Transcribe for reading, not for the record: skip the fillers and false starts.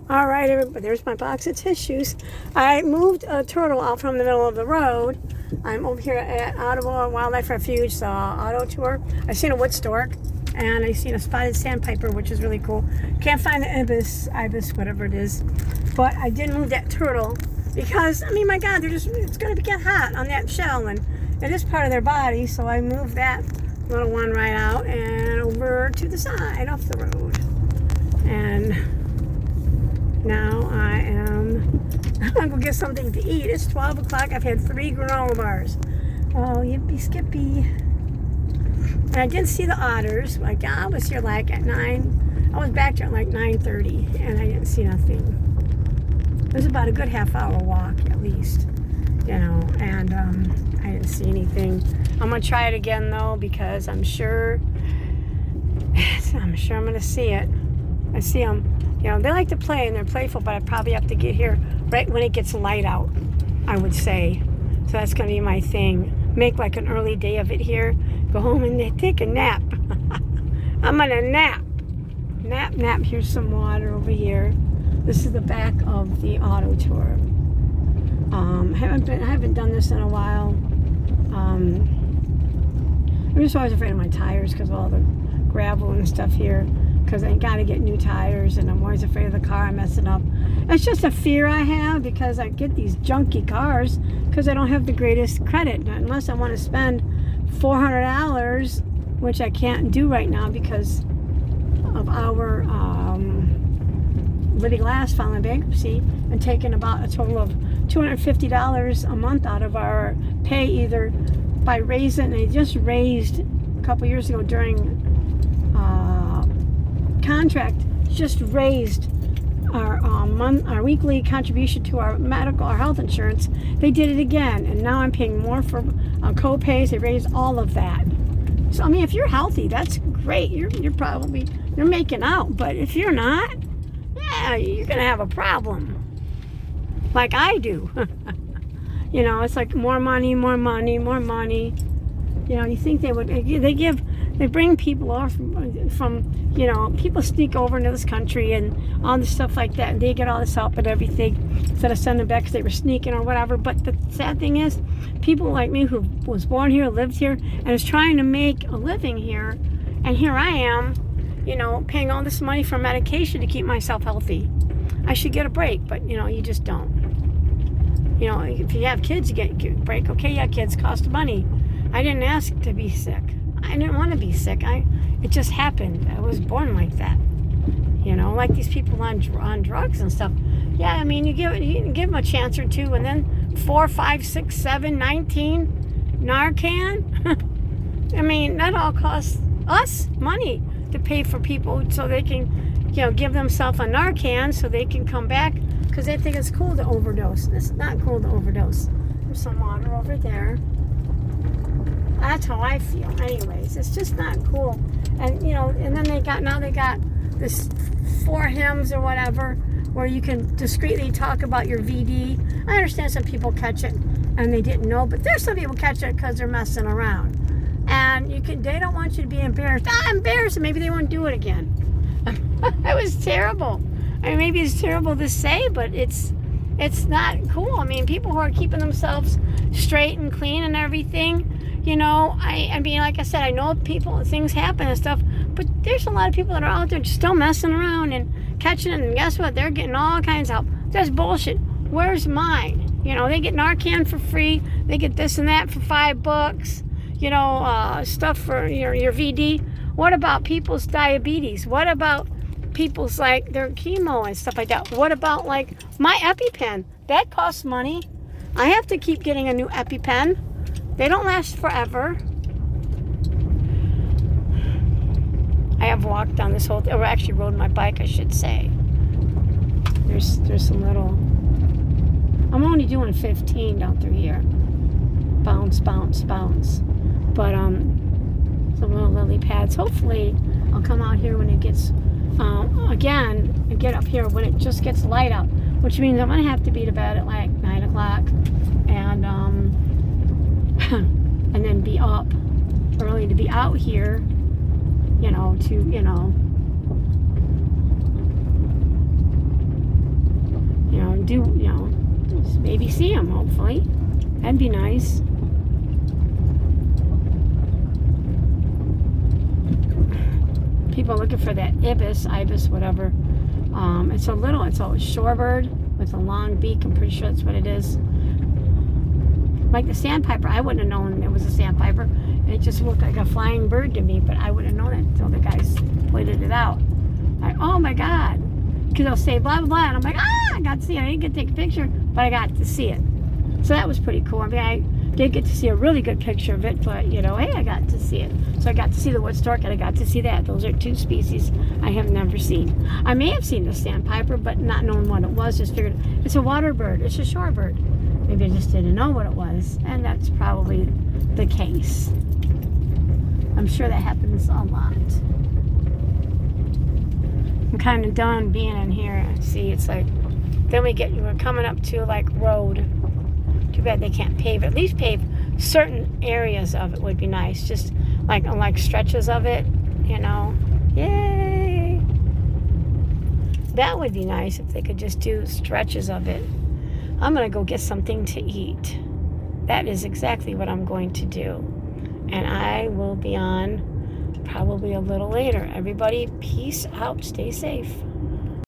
All right, everybody, there's my box of tissues. I moved a turtle out from the middle of the road. I'm over here at Ottawa Wildlife Refuge, the auto tour. I seen a wood stork, and I seen a spotted sandpiper, which is really cool. Can't find the ibis, whatever it is. But I did move that turtle because, I mean, my God, it's going to get hot on that shell, and it is part of their body, so I moved that little one right out and over to the side off the road. And now I'm gonna go get something to eat. It's 12 o'clock. I've had 3 granola bars. Oh, yippee skippy. And I didn't see the otters. My God was here like at 9. I was back there at like 9:30 and I didn't see nothing. It was about a good half-hour walk at least, you know, and I didn't see anything. I'm gonna try it again though because I'm sure I'm gonna see it. I see them. You know, they like to play and they're playful, but I probably have to get here right when it gets light out, I would say. So that's going to be my thing. Make like an early day of it here. Go home and take a nap. I'm going to nap. Nap. Here's some water over here. This is the back of the auto tour. I haven't done this in a while. I'm just always afraid of my tires because of all the gravel and stuff here. Because I got to get new tires, and I'm always afraid of the car messing up. It's just a fear I have because I get these junky cars because I don't have the greatest credit. Unless I want to spend $400, which I can't do right now because of our Libby Glass filing bankruptcy and taking about a total of $250 a month out of our pay, either by raising, and they just raised a couple years ago during contract, just raised our weekly contribution to our health insurance. They did it again, and now I'm paying more for co-pays. They raised all of that. So I mean, if you're healthy, that's great. You're making out. But if you're not, yeah, you're gonna have a problem, like I do. You know, it's like more money. You know, you think they bring people off from, you know, people sneak over into this country and all this stuff like that, and they get all this help and everything instead of sending them back because they were sneaking or whatever. But the sad thing is, people like me who was born here, lived here, and is trying to make a living here, and here I am, you know, paying all this money for medication to keep myself healthy. I should get a break, but, you know, you just don't. You know, if you have kids, you get a break. Okay, yeah, kids cost money. I didn't ask to be sick. I didn't want to be sick. It just happened. I was born like that. You know, like these people on drugs and stuff. Yeah, I mean, you give them a chance or two, and then 4, 5, 6, 7, 19 Narcan. I mean, that all costs us money to pay for people so they can, you know, give themselves a Narcan so they can come back because they think it's cool to overdose. It's not cool to overdose. There's some water over there. That's how I feel. Anyways, it's just not cool. And you know, and then they got this 4 hymns or whatever where you can discreetly talk about your VD. I understand some people catch it and they didn't know, but there's some people catch it because they're messing around. And they don't want you to be embarrassed. Embarrassed, and maybe they won't do it again. It was terrible. I mean, maybe it's terrible to say, but it's not cool. I mean, people who are keeping themselves straight and clean and everything. You know, I mean, like I said, I know things happen and stuff, but there's a lot of people that are out there just still messing around and catching it, and guess what? They're getting all kinds of help. That's bullshit. Where's mine? You know, they get Narcan for free. They get this and that for $5. You know, stuff for your VD. What about people's diabetes? What about people's, like, their chemo and stuff like that? What about, like, my EpiPen? That costs money. I have to keep getting a new EpiPen. They don't last forever. I have walked down this whole, or actually rode my bike, I should say. There's some little, I'm only doing 15 down through here. Bounce. But some little lily pads. Hopefully I'll come out here when it gets, again, and get up here when it just gets light out, which means I'm gonna have to be to bed at like 9 o'clock and and then be up early to be out here, you know, to, you know, do, maybe see them, hopefully. That'd be nice. People looking for that ibis, whatever. It's a shorebird with a long beak. I'm pretty sure that's what it is. Like the sandpiper, I wouldn't have known it was a sandpiper. It just looked like a flying bird to me, but I wouldn't have known it until the guys pointed it out. Like, oh my God. Because they'll say blah, blah, blah. And I'm like, I got to see it. I didn't get to take a picture, but I got to see it. So that was pretty cool. I mean, I didn't get to see a really good picture of it, but, hey, I got to see it. So I got to see the wood stork, and I got to see that. Those are two species I have never seen. I may have seen the sandpiper, but not knowing what it was, just figured it's a water bird. It's a shorebird. Maybe I just didn't know what it was, and that's probably the case. I'm sure that happens a lot. I'm kind of done being in here. See, it's like, then we're coming up to like road. Too bad they can't pave. At least pave certain areas of it would be nice. Just like stretches of it, Yay! That would be nice if they could just do stretches of it. I'm going to go get something to eat. That is exactly what I'm going to do. And I will be on probably a little later. Everybody, peace out. Stay safe.